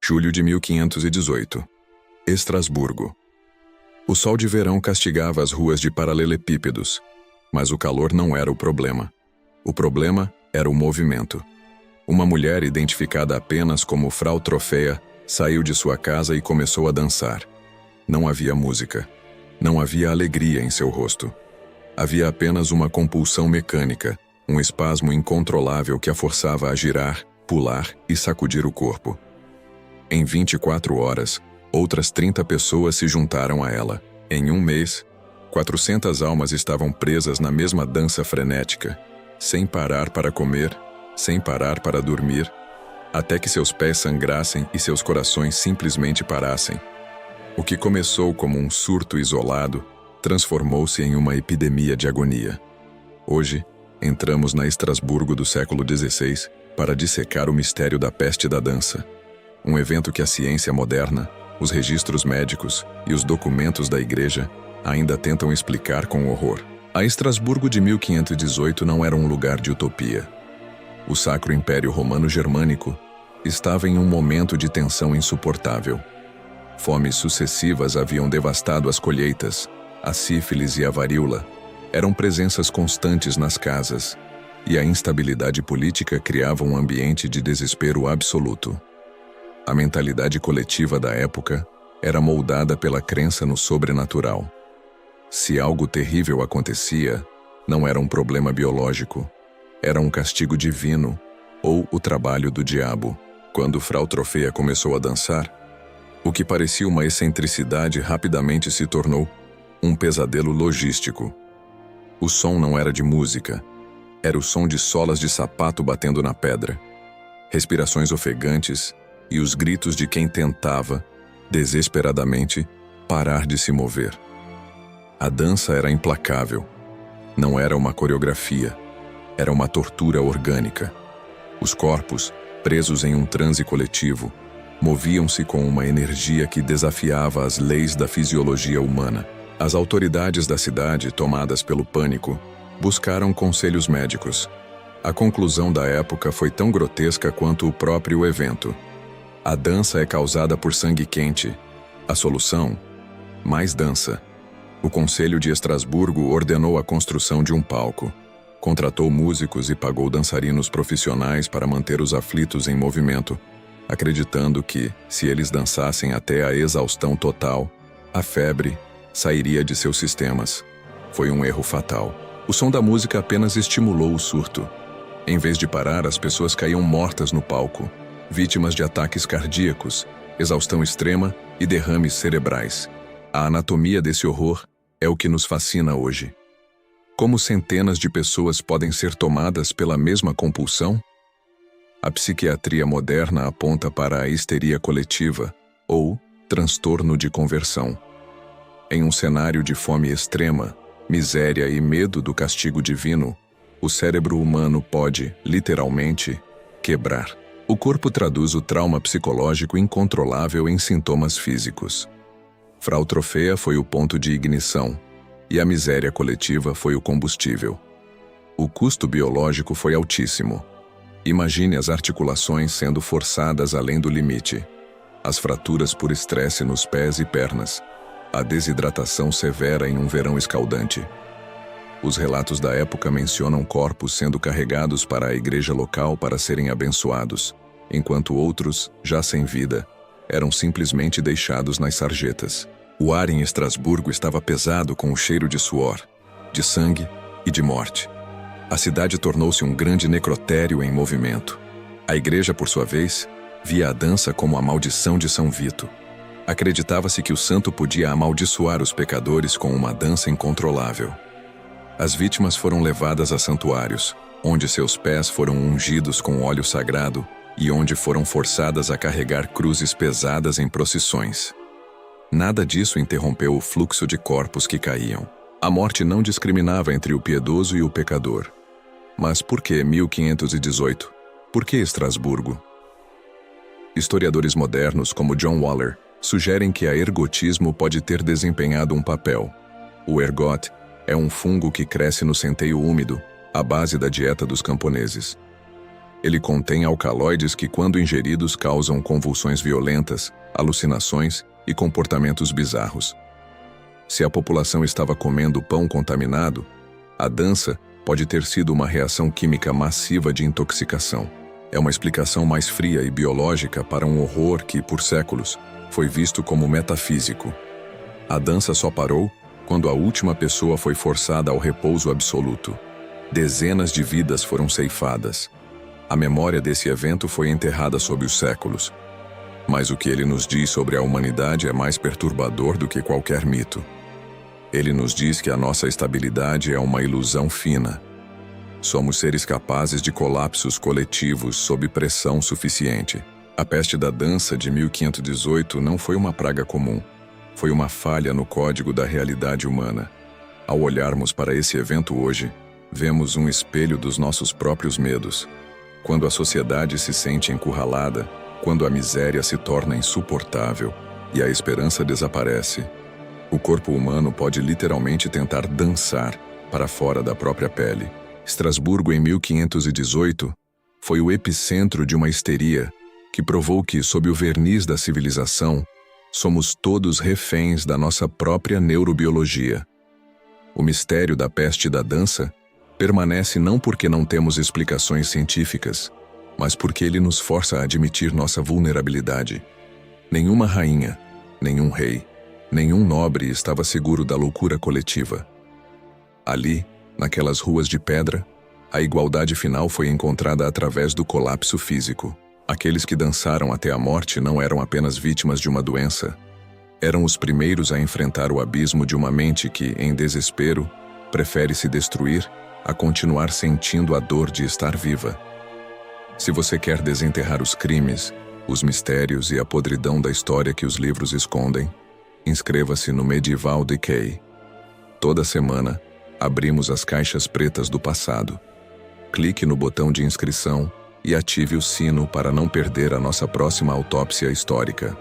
Julho de 1518. Estrasburgo. O sol de verão castigava as ruas de paralelepípedos, mas o calor não era o problema. O problema era o movimento. Uma mulher, identificada apenas como Frau Trofea, saiu de sua casa e começou a dançar. Não havia música. Não havia alegria em seu rosto. Havia apenas uma compulsão mecânica, um espasmo incontrolável que a forçava a girar, pular e sacudir o corpo. Em 24 horas, outras 30 pessoas se juntaram a ela. Em um mês, 400 almas estavam presas na mesma dança frenética, sem parar para comer, sem parar para dormir, até que seus pés sangrassem e seus corações simplesmente parassem. O que começou como um surto isolado, transformou-se em uma epidemia de agonia. Hoje, entramos na Estrasburgo do século XVI para dissecar o mistério da peste da dança. Um evento que a ciência moderna, os registros médicos e os documentos da Igreja ainda tentam explicar com horror. A Estrasburgo de 1518 não era um lugar de utopia. O Sacro Império Romano-Germânico estava em um momento de tensão insuportável. Fomes sucessivas haviam devastado as colheitas, a sífilis e a varíola eram presenças constantes nas casas, e a instabilidade política criava um ambiente de desespero absoluto. A mentalidade coletiva da época era moldada pela crença no sobrenatural. Se algo terrível acontecia, não era um problema biológico, era um castigo divino ou o trabalho do diabo. Quando Frau Trofea começou a dançar, o que parecia uma excentricidade rapidamente se tornou um pesadelo logístico. O som não era de música, era o som de solas de sapato batendo na pedra, respirações ofegantes e os gritos de quem tentava, desesperadamente, parar de se mover. A dança era implacável. Não era uma coreografia, era uma tortura orgânica. Os corpos, presos em um transe coletivo, moviam-se com uma energia que desafiava as leis da fisiologia humana. As autoridades da cidade, tomadas pelo pânico, buscaram conselhos médicos. A conclusão da época foi tão grotesca quanto o próprio evento. A dança é causada por sangue quente. A solução? Mais dança. O Conselho de Estrasburgo ordenou a construção de um palco. Contratou músicos e pagou dançarinos profissionais para manter os aflitos em movimento, acreditando que, se eles dançassem até a exaustão total, a febre sairia de seus sistemas. Foi um erro fatal. O som da música apenas estimulou o surto. Em vez de parar, as pessoas caíam mortas no palco, vítimas de ataques cardíacos, exaustão extrema e derrames cerebrais. A anatomia desse horror é o que nos fascina hoje. Como centenas de pessoas podem ser tomadas pela mesma compulsão? A psiquiatria moderna aponta para a histeria coletiva, ou transtorno de conversão. Em um cenário de fome extrema, miséria e medo do castigo divino, o cérebro humano pode, literalmente, quebrar. O corpo traduz o trauma psicológico incontrolável em sintomas físicos. Frau Trofea foi o ponto de ignição, e a miséria coletiva foi o combustível. O custo biológico foi altíssimo. Imagine as articulações sendo forçadas além do limite, as fraturas por estresse nos pés e pernas, a desidratação severa em um verão escaldante. Os relatos da época mencionam corpos sendo carregados para a igreja local para serem abençoados, enquanto outros, já sem vida, eram simplesmente deixados nas sarjetas. O ar em Estrasburgo estava pesado com o cheiro de suor, de sangue e de morte. A cidade tornou-se um grande necrotério em movimento. A igreja, por sua vez, via a dança como a maldição de São Vito. Acreditava-se que o santo podia amaldiçoar os pecadores com uma dança incontrolável. As vítimas foram levadas a santuários, onde seus pés foram ungidos com óleo sagrado e onde foram forçadas a carregar cruzes pesadas em procissões. Nada disso interrompeu o fluxo de corpos que caíam. A morte não discriminava entre o piedoso e o pecador. Mas por que 1518? Por que Estrasburgo? Historiadores modernos como John Waller sugerem que a ergotismo pode ter desempenhado um papel. O ergot é um fungo que cresce no centeio úmido, à base da dieta dos camponeses. Ele contém alcaloides que, quando ingeridos, causam convulsões violentas, alucinações e comportamentos bizarros. Se a população estava comendo pão contaminado, a dança pode ter sido uma reação química massiva de intoxicação. É uma explicação mais fria e biológica para um horror que, por séculos, foi visto como metafísico. A dança só parou quando a última pessoa foi forçada ao repouso absoluto. Dezenas de vidas foram ceifadas. A memória desse evento foi enterrada sob os séculos. Mas o que ele nos diz sobre a humanidade é mais perturbador do que qualquer mito. Ele nos diz que a nossa estabilidade é uma ilusão fina. Somos seres capazes de colapsos coletivos sob pressão suficiente. A peste da dança de 1518 não foi uma praga comum. Foi uma falha no código da realidade humana. Ao olharmos para esse evento hoje, vemos um espelho dos nossos próprios medos. Quando a sociedade se sente encurralada, quando a miséria se torna insuportável e a esperança desaparece, o corpo humano pode literalmente tentar dançar para fora da própria pele. Estrasburgo, em 1518, foi o epicentro de uma histeria que provou que, sob o verniz da civilização, somos todos reféns da nossa própria neurobiologia. O mistério da peste da dança permanece não porque não temos explicações científicas, mas porque ele nos força a admitir nossa vulnerabilidade. Nenhuma rainha, nenhum rei, nenhum nobre estava seguro da loucura coletiva. Ali, naquelas ruas de pedra, a igualdade final foi encontrada através do colapso físico. Aqueles que dançaram até a morte não eram apenas vítimas de uma doença. Eram os primeiros a enfrentar o abismo de uma mente que, em desespero, prefere se destruir a continuar sentindo a dor de estar viva. Se você quer desenterrar os crimes, os mistérios e a podridão da história que os livros escondem, inscreva-se no Medieval Decay. Toda semana, abrimos as caixas pretas do passado. Clique no botão de inscrição e ative o sino para não perder a nossa próxima autópsia histórica.